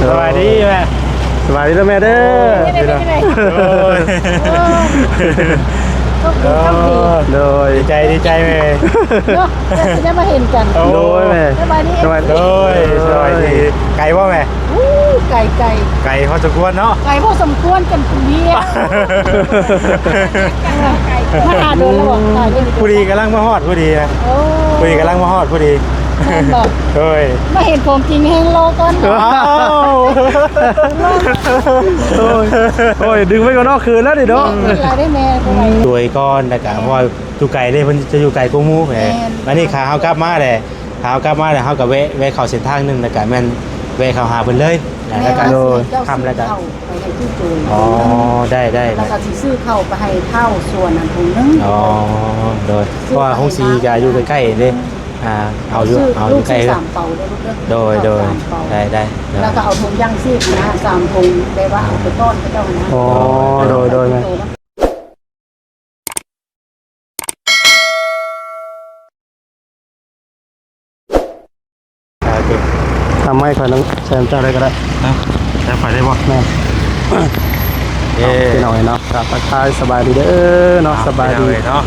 สบายดีแม่สบายดีแล้วแม่เด้อโดยดีใจแม่เนาะจะได้มาเห็นกันโดยแม่สบายดีสบายดีไก่ว่าแม่ไก่พอสมควรเนาะไก่พอสมควรกันคุณเมียมาหาโดนแล้วบอกผู้ดีกำลังมาฮอดผู้ดีนะผู้ดีกำลังมาฮอดผู้ดีบอกโดยมาเห็นผมจริงแห้งโลก่อนโอ้ยดึงไว้ก่อนนอกคืนแล้วดิเนาะได้แม่ตัวยก้อนแต่กะเพราะว่าอยู่ไก่ได้มันจะอยู่ไก่กูมูแหมวันนี้ขาเขากลับมาเลยขาเขากลับมาเลยเขากับเวะเขาเส้นทางนึงแต่กะแม่นเวะเขาหาเพิ่นเลยแล้วก็โดนทำแล้วกันอ๋อได้แล้วก็สิซื้อเข้าไปให้เท่าส่วนอันตรงนึงอ๋อโดยเพราะว่าห้องซีก็อยู่ใกล้ๆเลยเอาอยู่ใกล้3เป่าได้ลูกโดยได้แล้วก็เอาถุงย่างซีกนะ3ถุงได้ว่าเอาไปต้อนไปเจ้านะอ๋อโดยไหมทำให้ข่อยน้องแซมเจ้าได้ก็ได้แซมข่อยได้บ่แม่พี่น้องเนาะกับทักทายสบายดีเด้อเนาะสบายดีเนาะ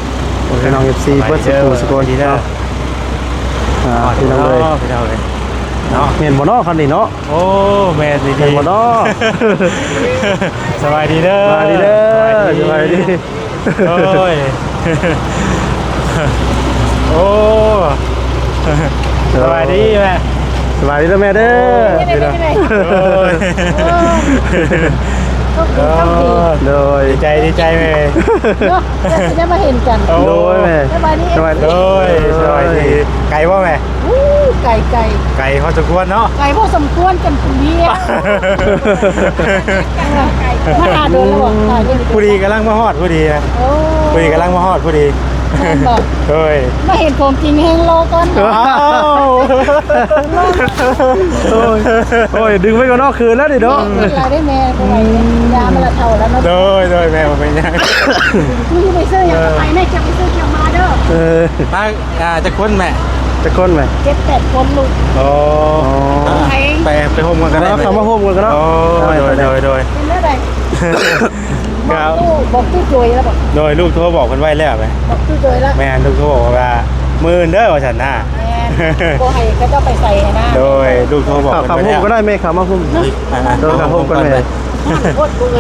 พี่น้อง FC เพื่อนสกุลดีเนาะพี่น้องเลยเนาะเห็นบ่เนาะคันนี้เนาะโอ้แม่ดีบ่เนาะสบายดีเด้อสบายดีโอ้ยโอ้สบายดีแม่สบายดีแล้วแม่เด้อโดยดีใจแม่เนาะจะได้มาเห็นกันโดยแม่สบายดีไก่ว่าแม่ไก่พอสมควรเนาะไก่พอสมควรกันคุณเมียมาหาโดนแล้วบอกผู้ดีกำลังมาฮอดผู้ดีนะผู้ดีกำลังมาฮอดผู้ดีบอกมาเห็นผมจริงแห้งโลก่อนโอ้ยดึงไว้ก่อนนอกคืนแล้วดิเนาะได้แม่ไปยามาละเท่าแล้วเนาะโดยแม่เป็นยังนี่ไปซื้ออย่างไปแม่จะไปซื้ออย่างมาเด้อมาจะค้นแม่7-8 คนลูกโอ้ไปโฮมกันก็ได้เขามาโฮมกันก็ได้โดยเป็นเรื่องอะไรบอกตู้จอยแล้วบอกโดยลูกโทรบอกกันไว้แล้วไหมบอกตู้จอยแล้วแม่ลูกโทรบอกว่ามือเด้อว่าฉันน่ะโบให้ก็จะไปใส่นะโดยลูกโทรบอกกันไว้แล้วก็ได้แม่ขามาพุ่มโดยขาพุ่มกันแม่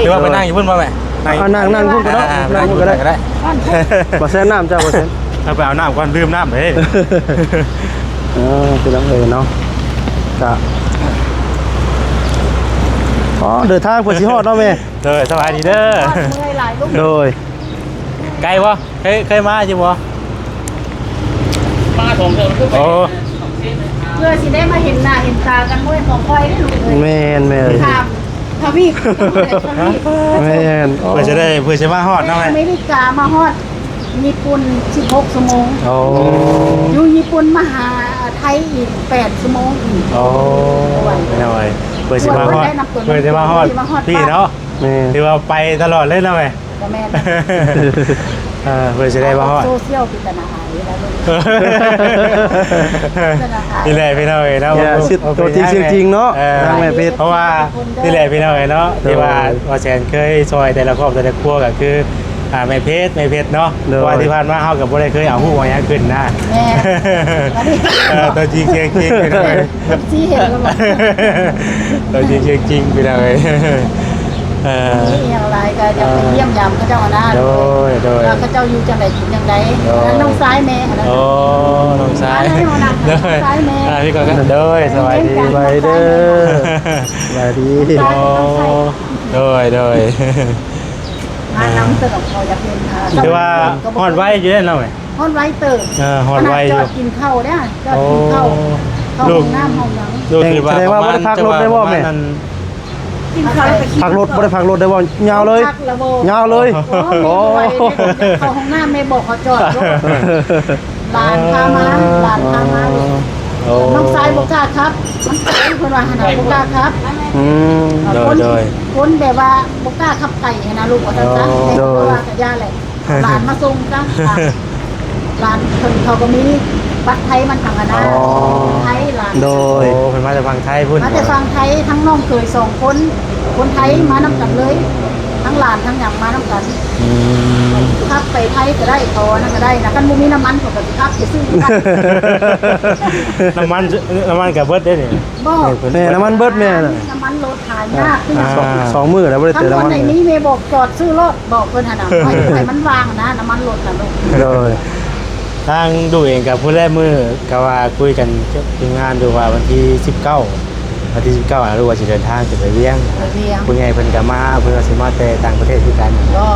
คือว่าไปนั่งอยู่พุ่มมาแม่นั่งพุ่มก็ได้นั่งพุ่มก็ได้บ่แซ่น้ำเจ้าบ่แซ่ถ้าไปเอาน้ำก่อนดื่มน้ำเลยคือน้ำเลยเนาะจ้ะอ๋อเดินทางเพื่อสิฮอดเนาะแม่โดยสบายดีเด้อโดยไกลวะเคยมาใช่บ่มาถงเถอะเพื่อสิได้มาเห็นหน้าเห็นตากันด้วยของค่อยได้ลูกเลยแม่ทาพี่แม่เพื่อจะมาฮอดเนาะแม่อเมริกามาฮอดญี่ปุ่น16 ชั่วโมงอยู่ญี่ปุ่นมาหาไทยอีก8 ชั่วโมงอีกโอ้ไม่เอาไว้เพื่อจะมาฮอดพี่เนาะที่ว่าไปตลอดเลยนะแม่เพื่อจะได้มาฮอดโซเชียลพิจารณานี่แหละพี่น้องเนาะตัวจริงเนาะทางแม่เพชรเพราะว่านี่แหละพี่น้องเนาะที่ว่าแสนเคยซอยแต่ละครอบแต่ละครัวก็คือแม่เพชรเนาะว่าที่ผ่านมาเขากับบ่ได้เคยเอาหูวอย่างขึ้นนะตัวจริงไปเลยที่เห็นแล้วตัวจริงไปเลยนี่อย่างไรก็จะไปเยี่ยมยามพระเจ้านะโดยพระเจ้าอยู่จังใดกินจังใดน้องซ้ายแม่โอ้น้องซ้ายซ้ายแม่พี่ก่อนกันโดยสวัสดีสวัสดีโดยน้ำเติบเขาอยากเป็นคือว่าฮอดไว้อยู่ได้แล้วไหมฮอดไว้เติบฮอดไว้อยู่กินข้าวเนี่ยจอดกินข้าวลูกน้ำห้องน้ำลูกคือว่าแสดงว่าไม่ได้พักรถได้บ่แม่กินข้าวพักรถไม่ได้พักรถได้บ่ยาวเลยโอ้เขาห้องน้ำไม่บอกเขาจอดหลานพามาน้องซ้ายบอกกล้าครับน้องซ้ายคนว่าขนาดบอกกล้าครับคนแบบว่าบอกกล้าขับไก่นะลูกว่าจ้าเด็กว่ากระยาเลยหลานมาส่งจ้า หลานคนเขาก็มีบัตรไทยมันต่างกันนะไทยหลาน โดย โอ้เพิ่นมาจากฝั่งไทยพุ่น มาแต่ฟังไทยทั้งน้องเคย2 คนคนไทยมานำกันเลย ทั้งหลานทั้งหยังมานำกัน อืม ขับไปไทยก็ได้เขานั่นก็ได้นะกันบ่มีน้ำมันเขาก็สิขับไปซื้อกัน น้ำมันกับเบิดได้นี่ บ่ แม่น้ำมันเบิดแม่น่ะ น้ำมันรถขายยากขึ้น สองมื้อแล้วบ่ได้ ทั้ เติ ง ม วัน น้ำมัน ในนี้เมย์บอกจอดซื้อรถบอกเพิ่นหั่นน่ะให้มันวางนะน้ำมันรถน่ะลูก โดย ทางดูเองกับผู้แรกมือก็ว่าคุยกันกับทีมงานดูว่าวันที่19วันที่19รู้ว่าสิเดินทางจะไปเวียง ไปเวียง ผู้ใหญ่เพิ่นก็มาเพิ่นว่าสิมาแต่ต่างประเทศคือกัน ก็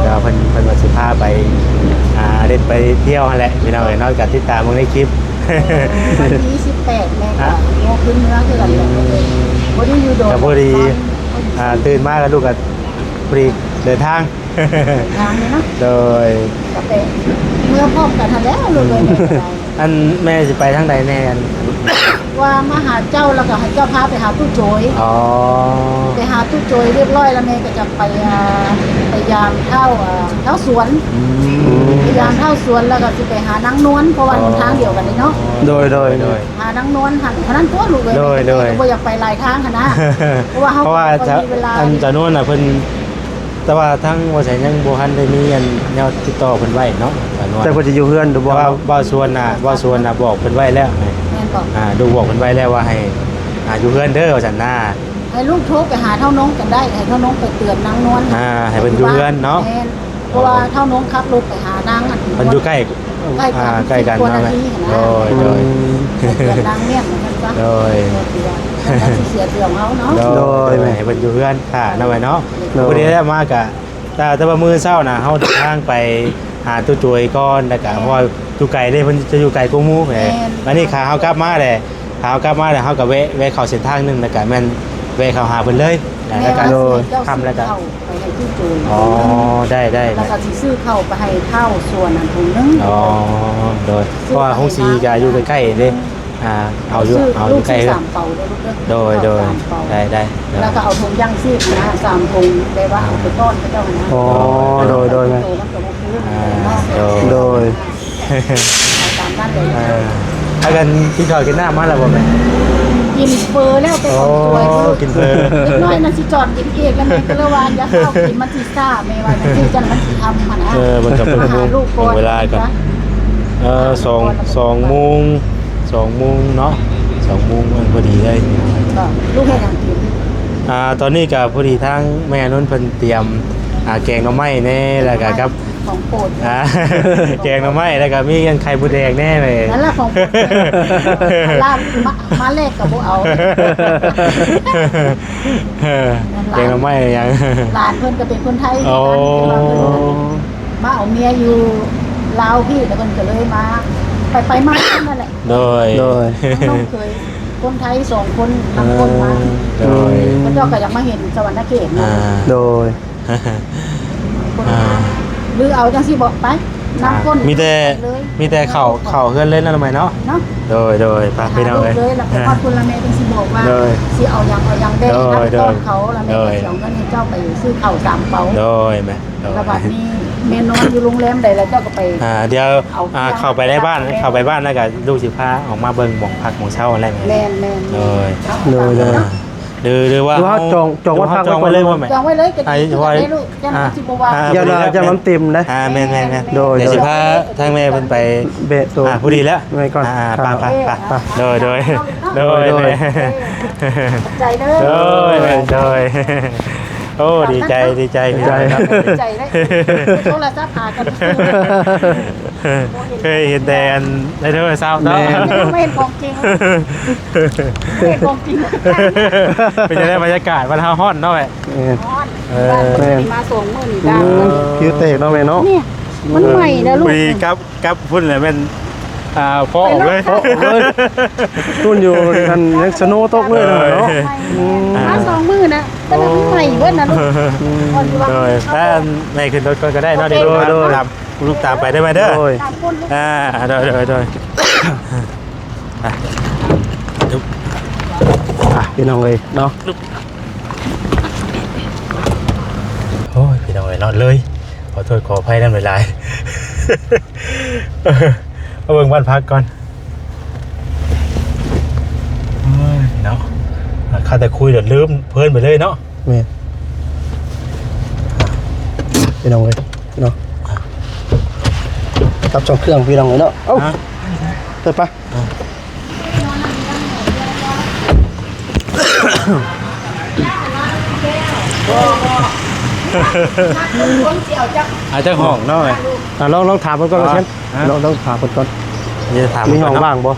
แล้วเพิ่นว่าสิพาไปเด็ดไปเที่ยวนั่นแหละพี่น้องเอ้ยนอกจากติดตามเบิ่งในคลิป วันที่18แม่ก็โงขึ้นเนื้อคือกันเลยบ่ได้อยู่โดน ก็พอดีตื่นมาก็ลูกก็พอดีเดินทาง ทางนี้เนาะ โดย ก็ไปเมื่อพร้อมกันหั่นแล้วเลย อันแม่สิไปทางใดแน่กัน ว่ามาหาเจ้าแล้วก็ให้เจ้าพาไปหาตู้โจย อ๋อ ไปหาตู้โจยเรียบร้อยแล้วแม่ก็จะไปยามเท่าสวน พยายามเข้าสวนแล้วก็สิไปหานางนวลเพราะว่าทางเดียวกันเลยเนาะ โดย หานางนวลหันเพราะนั้นตัวลูกเลย โดย บ่อยากไปหลายทางนะ เพราะว่า เพราะว่าจะ มีเวลา อันจะนู่นน่ะเพิ่นแต่ว่าทั้งว่าแสนยังบ่ทันได้มีอันแนวติดต่อเพิ่นไว้เนาะอันว่า แต่เพิ่นจะอยู่เฮือนดู เพ บ่ ราะว่าบ่ชวนน่ะบอกเพิ่นไว้แล้ว แม่นบอก ดูบอกเพิ่นไว้แล้วว่าให้อยู่เฮือนเด้อว่าซั่นน่ะ ให้ลูกโทรไปหาเท่าน้องกันได้ให้เท่าน้องไปเตือนนางนวล ให้เพิ่นอยู่เฮือนเนาะ แม่เพราะว่าเท่าน้องขับรถไปหานางอัน เพิ่นอยู่ใกล้ใกล้กันเนาะแม่โดย เตือนนางเนี่ยเหมือนกันซะ โดย เสียเตือนเขาเนาะ โดยให้เพิ่นอยู่เฮือนค่ะนำไว้เนาะผู้นี้ได้มากะแต่ว่ามื้อเช้าน่ะเฮาเดินทางไปหาตู้จวยก่อนแล้วก็เพราะว่าอยู่ไกลเด้เพิ่นจะอยู่ไกลกว่าหมู่แหมวันนี้ขาเฮากลับมาแหละขาเฮากลับมาแล้วเฮาก็แวะเข้าเส้นทางนึงแล้วก็แม่นแวะเข้าหาเพิ่นเลยแล้วก็ค่ำแล้วก็ ไปให้ตู้โจย อ๋อได้ แล้วก็สิซื้อเข้าไปให้เท่าส่วนนั้นถุงนึง อ๋อโดยเพราะว่าห้องซีก็อยู่ใกล้ๆเด้เอาอยู่ใกล้ ลูก ๆ สามเป่าได้ลูกเด้อ โดย สามเป่า ได้ แล้วก็เอาถุงย่างซีกนะ3ถุงได้ว่าเอาไปต้อนพระเจ้านะ อ๋อโดยแม่ โตมันก็บ่คือ โดย เอาตามนั้นเลย ถ้ากันกินข้าวกินน้ำมาแล้วบ่แม่ กินเฟอแล้วไปของสวย กินเพลิน เล็กน้อยน่ะสิจอดกินเองแล้วแม่ก็เลยว่าอย่าเข้ากินมันสิซ่าแม่ว่าสิจังมันสิทำมันนะ มันก็เป็น หาลูกก่อน เวลาก่อน2 โมงเนาะ2 โมงมันพอดีเลย ก็ลูกให้ทางกิน ตอนนี้ก็พอดีทางแม่นุ่นเพิ่นเตรียมแกงหน่อไม้แน่แล้วก็ครับ ของโปรด แกงหน่อไม้แล้วก็มีกันไข่มดแดงแน่เลย นั่นแหละของโปรดลาบมาแลกกับพวกเอา แกงหน่อไม้ยัง หลานเพิ่นก็เป็นคนไทย โอ้ มาเอาเมียอยู่ลาวพี่แล้วเพิ่นก็เลยมาไปมานั่นแหละ โดย น้องเคยคนไทย2 คนนำคนมา โดย พระเจ้าก็ยังมาเห็นสวรรค์เขตเนาะ โดย คนมาหรือเอาจังสิบอกไปนำคน มีแต่เข่าเฮือนเล่นแล้วทำไมเนาะ เนาะ โดยไปพี่น้อง เลยแล้วก็ว่าคุณละแม่จังสิบอกว่าสิเอายังได้นะต้อนเขาละแม่ก็สิเอาเงินให้เจ้าไปซื้อข้าว3 เป๋า โดยแม่โดย แล้วบัดนี้แม่นอนอยู่โรงแรมใดแล้วเจ้าก็ไป เดี๋ยวเข้าไปในบ้านเข้าไปบ้านแล้วก็ลูกสิพาออกมาเบิ่งหม่องพักหม่องเช่าอะไรแม่ แม่น โดย โดย ว่า ว่าจองวัดพัก จองไว้เลยว่าแม่ จองไว้เลยก็ได้ลูกจังสิบ่ว่า อย่าจะมันเต็มนะ แม่น โดย เดี๋ยวสิพาทางแม่เพิ่นไป เบะตัว พอดีแล้ว ไว้ก่อน ไปโดย ใจเด้อ โดยโอ้ดีใจพี่น้องครับ ใจได้โทรศัพท์หากัน เคยเห็นแต่อันในโทรศัพท์เนาะ ไม่เห็นของจริงไม่เห็นของจริง เป็นจะได้บรรยากาศวันฮาฮ้อนเนาะแม่ มา20,000ดัง คิวเตกเนาะแม่เนาะ เนี่ยมันใหม่นะลูก คุยกับพุ่นเลยเป็นพอออกเลย ตุ้นอยู่กันยังสโนตกเลยนะเนาะ มา20,000นะแต่มันใหม่เว้ยนะลูก โดยถ้าในขึ้นรถก็ได้เนาะเดี๋ยวตามลูกตามไปได้ไหมเด้อ โดย ตามคน โดย พี่น้องเลยเนาะ โอ้ยพี่น้องเลยนอนเลยขอโทษขออภัยนั่นเวลา เอาเบิ่งบ้านพักก่อนเนาะข้าแต่คุยเดี๋ยวลืมเพิ่นไปเลยเนาะ แม่พี่น้องเลยพี่น้องตับสองเครื่องพี่น้องเลยเนาะเอ้าเปิดปะ อาจจะห้องเนาะไง ลองถามเพิ่นก่อนเช่นลองถามเพิ่นก่อน จะถาม มีห้องว่างบ่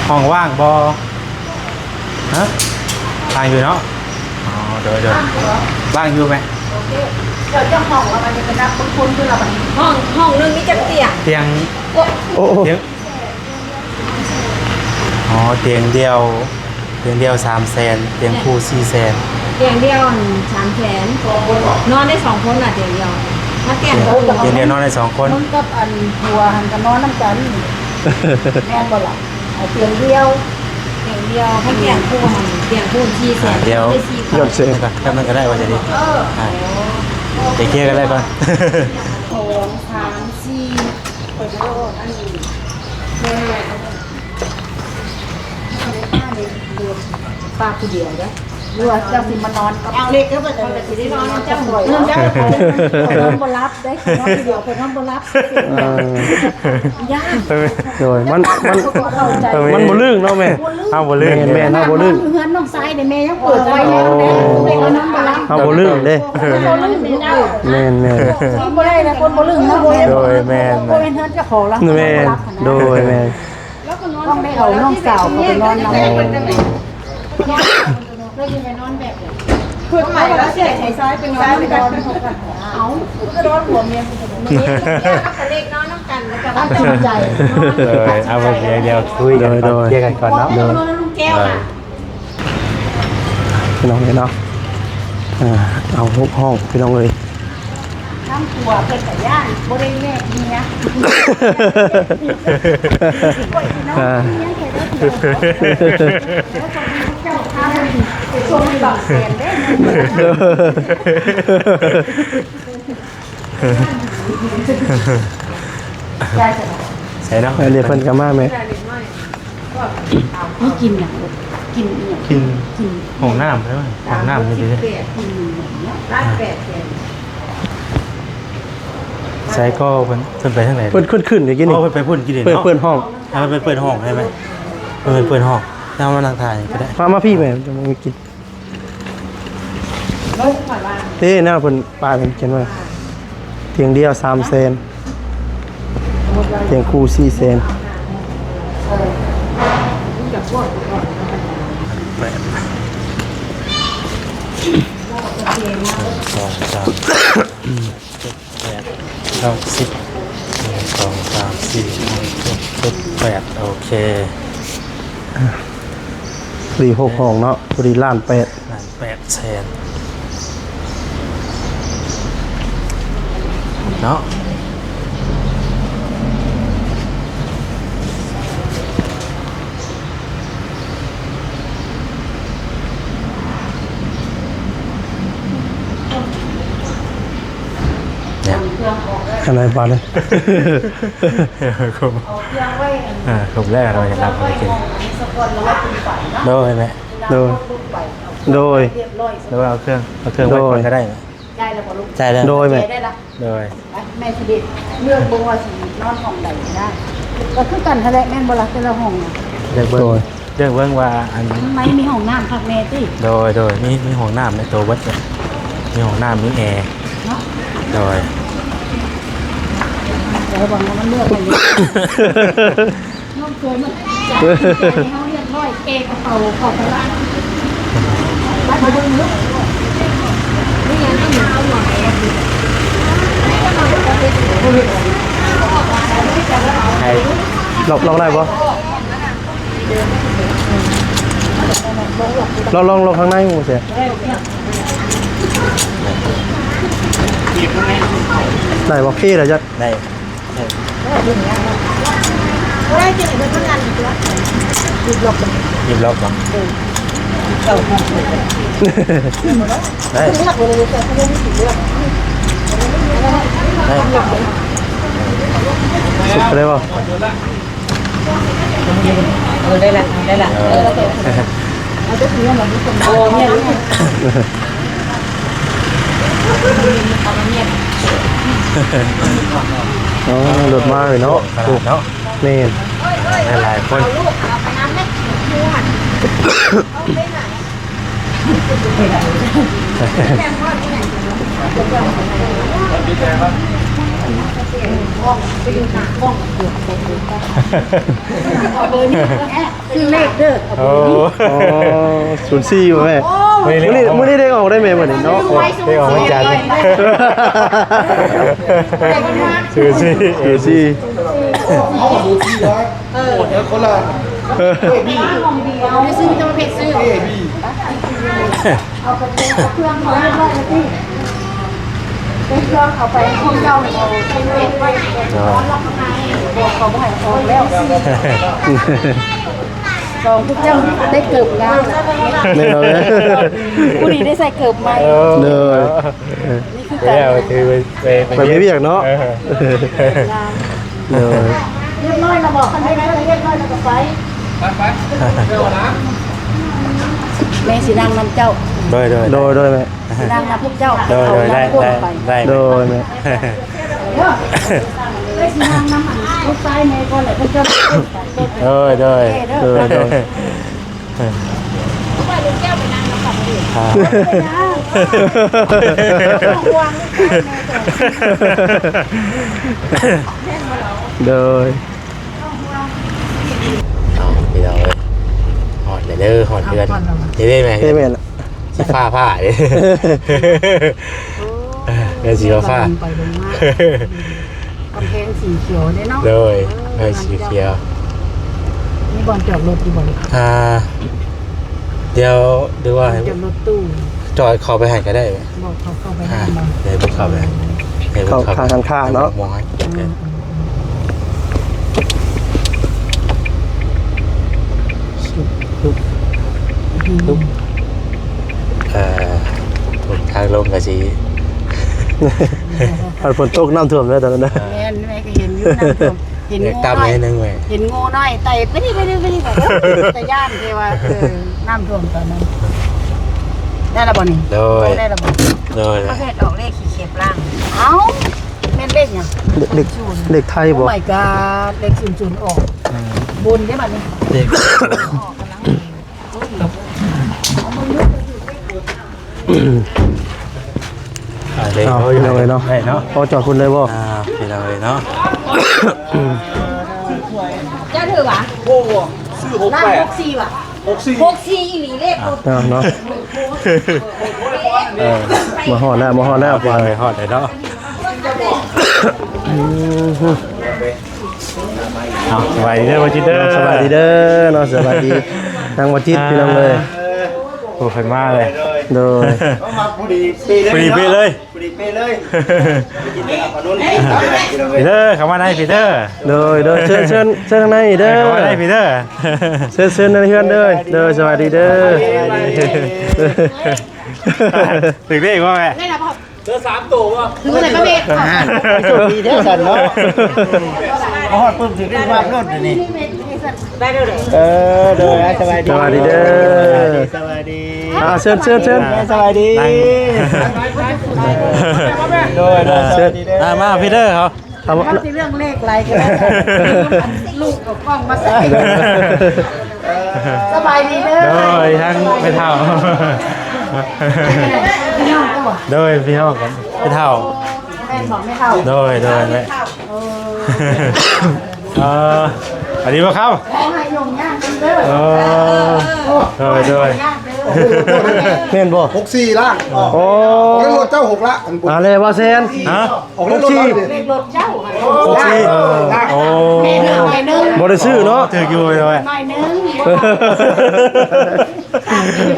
ห้องว่างบ่ฮะว่างอยู่เนาะอ๋อเดี๋ยวว่างอยู่ไหม เดี๋ยวเจ้าห้องเรามันจะเป็นนักคุ้นๆคือเราแบบ ห้องนึงมีจักเตียง เตียง โอ้ เตียงอ๋อเตียงเดียว300,000เตียงคู่400,000 เตียงเดียว300,000นอนได้2คนน่ะเตียงเดียวถ้าแก่งก็ เตียงเดียวนอนได้2 คน มึงกับอันหัวหันกันนอนน้ำกันแม่นบ่ล่ะเอาเตียงเดียว เตียงเดียวถ้าแก่งคู่หันเตียงคู่400,000 เดี๋ยว ได้4คน ยอดเสีย ก่อนแค่นั้นก็ได้ว่าจะดีเดี๋ยวเคลียร์กันได้ก่อน 2 3 4เปิดโลกอันนี้แม่ป้าผู้เดียวเด้อหรือว่าเจ้าสิมานอนกับเอาเล็กก็บ่ได้สิได้นอนเจ้าบ่เงินเจ้านอนบ่รับได้นอนผู้เดียวคนนอนบ่รับยาก โดยมัน เข้าใจ มันบ่ลื่นเนาะแม่ เอาบ่ลืม แม่เนาะบ่ลื่น เฮือนน้องซ้ายเนี่ยแม่ยังเปิดไว้แล้วเด้เด็กนอนบ่รับ เอาบ่ลื่นเด้ บ่ลืมเด้อ แม่น บ่ได้นะคนบ่ลืมนะบ่ โดยแม่น บ่เป็นเฮือนเจ้าของแล้ว แม่นโดยแม่น ต้องได้เอาน้องสาวเขาไปนอนนำ คือใหม่แล้วเสียใช้ซ้ายเป็นนอนกันเอาก็นอนหัวเมียมีกับเล็กนอนน้ำกันแล้วก็ ตั้งใจ เลยเอาไปเดี๋ยวคุยกันก่อนเคลียร์กันก่อนเนาะ นอนลูกแก้วน่ะ พี่น้องเลยเนาะเอาห้องพี่น้องเลย น้ำตัวเป็นแต่ย่างบ่ได้แม่เมียเจ้าข้าวส่งบักแสนได้ได้จ้ะ ใช่เนาะ เรียกเพิ่นกันมาไหม ไม่กินอย่างกินเนี่ย กินห้องน้ำใช่ไหมห้องน้ำนี่ดิ ร้าน8แสน ใช่ก็เพิ่นไปทางไหน เพิ่นขึ้นอย่างนี้นี่ เพิ่นไปพุ่นกิน เปิด เนาะ เปิดห้อง มันเป็นเปิดห้องใช่ไหมมันเป็นเปิดห้องแล้วมานั่งถ่ายก็ได้ มาพี่แม่จะมากินเต้หน้าเพิ่นปลาเพิ่นเขียนว่าเตียงเดียว3เซนเตียงคู่4เซน 2 3 4 5 6 7 8โอเค 46ห้องเนาะพอดีล้าน8 8 แสนเนาะเนี่ย อะไรบ้างเลย ครบครบแรกเราจะรับไปกิน สกอนแล้วว่ากินไปเนาะ โดยไหม โดยโดย เรียบร้อย หรือว่าเอาเครื่องไว้ก่อนก็ได้ไหม ได้แล้วบ่ลูก ใช่แล้ว โดยไหม ได้ละ โดย แม่สิเด็ดเลือกบ่ว่าสินอนห้องใดได้ก็คือกันทะเลแม่นบ่ล่ะแต่ละห้องน่ะ เรื่องเบิ้งว่าอัน ไม่มีห้องน้ำพักแม่ติ โดยมีห้องน้ำในตัววัดเนี่ยมีห้องน้ำมีแอร์ เนาะ โดย เดี๋ยวบอกว่ามันเลือกไปเลยน้องเคยมันจับใจเฮาเรียบร้อยเกกระเป๋าเข้าไปละไปเบิ่งลูก นี่ยังไม่อยู่เอาหน่อย ใคร ลองได้ปะลองข้างในหมูเสียได้ปะพี่เหรอจ๊ะ ได้ ได้จริงๆเพิ่นทำงานอยู่แล้ว ยิบล็อกบ่ ไป ได้ เลือกเลยแต่เขาไม่ได้เลือก สุดเลยบ่ ได้ละได้ละ เอาจะถือมันเป็นโบเนี่ย อ๋อรถมาเลยเนาะ ขนาดเนาะ แม่น หลายคน คือเลขเด้อ โอ้ อ๋อ04บ่แม่มื้อนี้ได้ออกได้แม่มื้อนี้เนาะ ได้ออกมาจันซื้อสิ สี่ เอาไปซื้อจะมาเพชรซื้อเอาไปเครื่องเขาเรียบร้อยแล้วพี่เป็นเครื่องเอาไปห้องเจ้าเนี่ยเอาเป็นเพชรไว้ร้อนล็อกข้างในบอกเขาบ่ให้ออกแล้วสองทุกเจ้าได้เกือบงาน แม่นเอาเลย ผู้นี้ได้ใส่เกือบไหม เลย นี่คือ ไป การ เอาถือไป ไปเวียกเนาะเลย เรียบร้อยเราบอกกันได้ไหมเรียบร้อยเราก็ไปแม่สีนางนำเจ้า โดย โดยแม่ สีนางนำพวกเจ้า โดยได้ ไป โดยแม่ ได้สีนางนำหันลูกซ้ายแม่ก็เลยพวกเจ้า โดย โดย โดย เอาไปเอาเลยหอดเลยเด้อหอดเดือนได้ไหม เฮ้ยแม่น สีผ้าเลยเงินสีฟ้า ไปลงมากำแพงสีเขียวเนี่ยเนาะ โดยเงินสีเขียว นี่บอลจอดรถอยู่บอล เดี๋ยวดูว่า จอดรถตู้ จอดเข้าไปหันก็ได้ไหม บอกเขาเข้าไป เดี๋ยวผมเข้าไปมองให้ทางลงกับสี ฝนตกน้ำท่วมเลยตอนนั้นนะ แม่แม่ก็เห็นอยู่น้ำท่วมเห็นงู ตาม น้อย ให้นึงเว้ย เห็นงูน้อยไต่ไปนี่แบบแต่ย่านเทว่าน้ำท่วมตอนนั้นได้ละบ่นี่ โดย ได้ละบ่ โดย ประเภทออกเลขขี้เข็บล่าง เอ้าแม่นเล่นยัง เด็กไทย โอ้ บ่ my god เลข00ออกบนได้บัดนี้ เด็กเด็ก เอา เขา ไป อยู่ เลยเนาะ ได้เนาะ พอจอดคุณเลยบ่ ไปเลยเนาะ เจ้าถือวะ ล่าง64ว่ะ 64อีหลีเลข เนาะมาหอดแล้วมาหอดแล้ว ไปเลยฮอดเลยเนาะเอาสบายดีเด้อวันจิตเด้อ สบายดีเด้อเนาะสบายดีทางวัดจิตพี่น้องเลย โอ้เป็นมากเลย โดย มาพอดีปีเลย พอดีเป้เลย พอดีปีเลยกินแต่ขนม ปีเตอร์เข้ามาได้ปีเตอร์ โดยเชิญข้างในเด้อ เข้ามาได้ปีเตอร์ เชิญในเพื่อนเด้อสวัสดีเด้อ ถึงได้อีกว่าแม่ คืออะไรประเภท โชคดีเด้อสันเนาะฮอดปุ๊บถึงได้มากรถนี่ ได้เด้อเด้อ เด้อสบายดี สวัสดีเด้อ สบายดี เชิญ สบายดีโดยสวัสดีเด้อ มาปีเตอร์เขา ทำ เขาสิเรื่องเลขอะไรกันลูกกับกล้องมาใส่สบายดีเด้อ โดยทั้งไม่เท่า พี่น้องก็บอก โดยพี่น้องกันไม่เท่า แม่บอกไม่เข้า โดยแม่อันนี้ว่าเข้า ขอให้ยงย่างกันเด้อ โดย ย่างเด้อ เม่นบ่ 64ล่างออก โอ้ รถเจ้า6ละอันปุ๊บ เลยว่าเซน ฮะ ออกรถเรา เลขรถเจ้า โอ้ แม่หนึ่งหน่อยนึง บ่ได้ซื้อเนาะ ถืออยู่เลย หน่อยนึง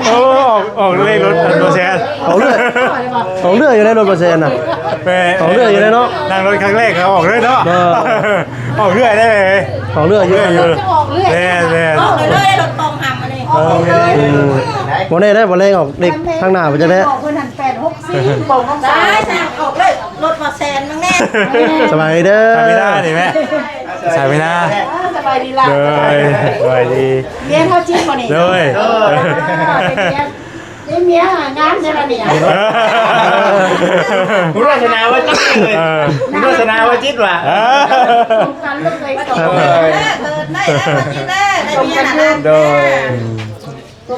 โอ้ออกเลขรถตัวแชร์ เอาเลือดอยู่ในรถบ่เซนน่ะ ออกเรื่อยอยู่เลยเนาะ นั่งรถครั้งแรกเขาออกเรื่อยเนาะออกเรื่อยได้เลย เอาเลือดอยู่ เรื่อยอยู่ จะออกเรื่อย แน่ ออกเลยรถตรงหำมาเลย อ บ่ได้ได้บ่เล่งออกเด็กข้างหน้าบ่จะได้ บอกเพิ่นหัน864บอกคำสั่ง ได้สั่งออกเลยรถมาแซนมั้งแน่ สบายเด้อ ใส่ไม่ได้ดิแม่ใส่ไม่ได้ สบายดีล่ะ เลยสวัสดี เรียนเท่าจิ้มบ่นี่ เลย ได้เมียหางานใช่ป่ะเนี่ย คุณวัฒนาว่าจิตเลยคุณวัฒนาว่าจิตว่ะ กันลูกเคยตก เกิดได้มาจีได้ได้เมียนะ โดย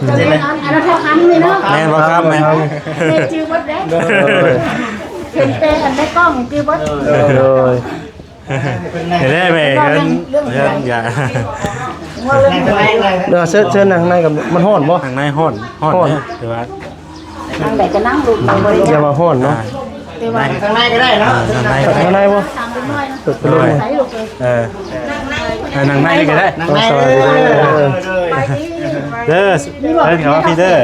อันนั้นเท่าคันนี่เนาะ แม่นบ่ครับแม่ เป็นจือวัดแดงเห็นแต่อันได้กล้องจือวัด โดย เห็นได้ไหมกันอย่า เดี๋ยวเชิญนั่งในกับมันฮ้อนบ่ ทางในห้อนเนี่ยถือว่า นั่งไหนก็นั่งลูกนั่งบริ อย่ามาฮ้อนเนาะ แต่ว่า ข้างในก็ได้เนาะ ทางใน ข้างในบ่ ทางเป็นน้อยนะ เปิดลม ใส่ลูกเลย นางในก็ได้ ข้างในเลย ไปดิ เด้อเขาว่าพี่เด้อ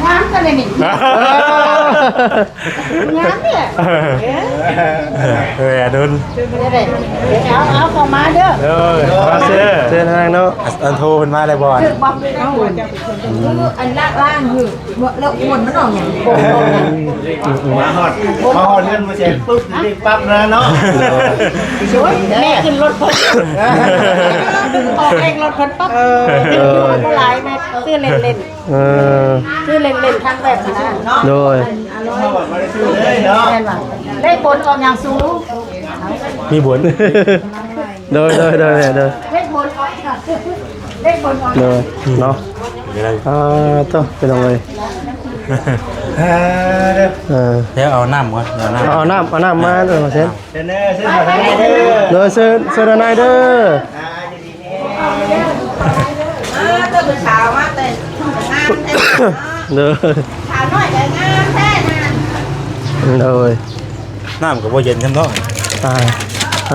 งานกันเลยนี่งานเนี่ย ดุน เอาเข้ามาเด้อ เด้อมาเด้อ เชิญทางเนาะ อันโทรเพิ่นมาได้บ่ ถึกบอกเอา อันล่างคือแล้วอ้วนมันออกอย่าง มาหอดเงินมาเสร็จปุ๊บรีบปั๊บนะเนาะ ช่วยแม่ขึ้นรถพ้นออกเองรถพ้นปั๊บก็หลายแม่ซื้อเล่น เออ ๆซื้อเล่นๆทางแบบนะเนาะ โดย เลยเนาะ แม่นว่าได้ผลออกอย่างสูง มีบุญ โดยโดยโดยโดย ได้ผลออกได้ผลออก โดยเนาะต้องเป็นอะไรเออ เดี๋ยวเอาน้ำก่อนเอาน้ำ เอาน้ำมาเด้อมาเซ็น เซนเนอร์เซนมาทางไหนเด้อ โดยเชิญนายเด้อ ตัวเป็นสาวมากเลยงามแท้ โดย สาวน้อยแต่งามแท้นะ โดย น้ำกับว่าเย็นกันเนาะ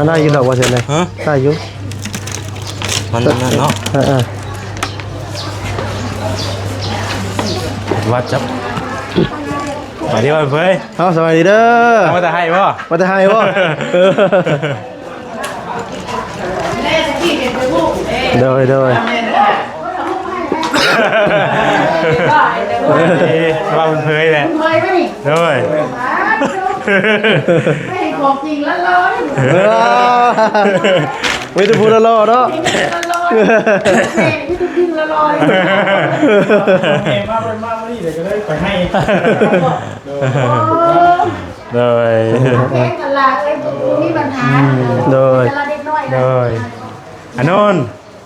ได้อยู่ดอกว่าเซ็นเลย ฮะ ได้อยู่ มันนั่นเนาะวัดจับมาดีวันเฟ้ย เอาสวัสดีเด้อ มาแต่ให้ป่ะ มาจะให้บ่โดยโดย ว่ามันเฟ้ยแหละ เคยไหมนี่ ด้วย ไม่เห็นของจริงแล้วร้อน ไม่ต้องพูดละล่อเนาะ แล้วร้อนแม่ที่ตุ้งทิ้งแล้วร้อน มาเป็นมาวันนี้เดี๋ยวจะได้ไปให้ โดย แข่งกันละเลยมีปัญหา โดย แต่ละเด็กน้อย โด นะ ยอันนู้น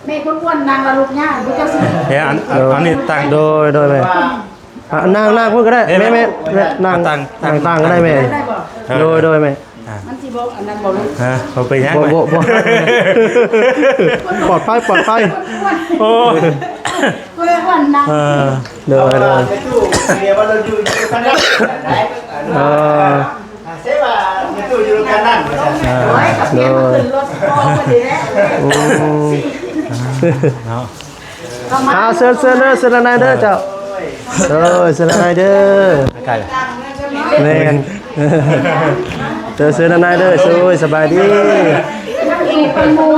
แม่คนอ้วนนางละลูกย่าผู้เจ้าสิ เฮ้ยอันนี้ตั้ง โดยโดยแม่นั่งพูดก็ได้แม่นั่งตั้งก็ได้แม่ ได้บ่ โดยแม่ มันสิบ่อันนั้นบ่รู้ ฮะเขาไปยัง บ่ปลอดภัย โอ้ เพื่อนอ้วนนาง โดย เดี๋ยวว่าเราอยู่ข้างนั้นไหน เซว่าในตู้อยู่กันนั่น โอ้ยกับแม่มาขึ้นรถพ่อพอดีแล้ว เนาะ เข้ามา เซิร์เด้อเซิร์นายเด้อเจ้าเซิร์นายเด้อ ไก่ แม่นเซิร์นายเด้อช่วยสบายดี นั่งอยู่เป็นหมู่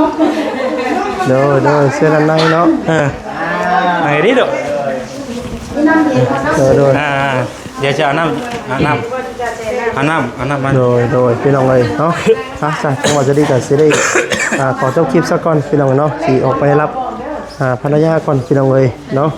โดยเซิร์นายเนาะ ไหนดิดู นั่งเองคนนั้น โดย เดี๋ยวจะเอาน้ำมา โดยพี่น้องเลยเนาะจ้ะจังหวัดจะดีกับซีรีส์ขอเจ้าคลิปสักก่อนพี่น้องเนาะสีออกไปรับภรรยาก่อนพี่น้องเลยเนาะ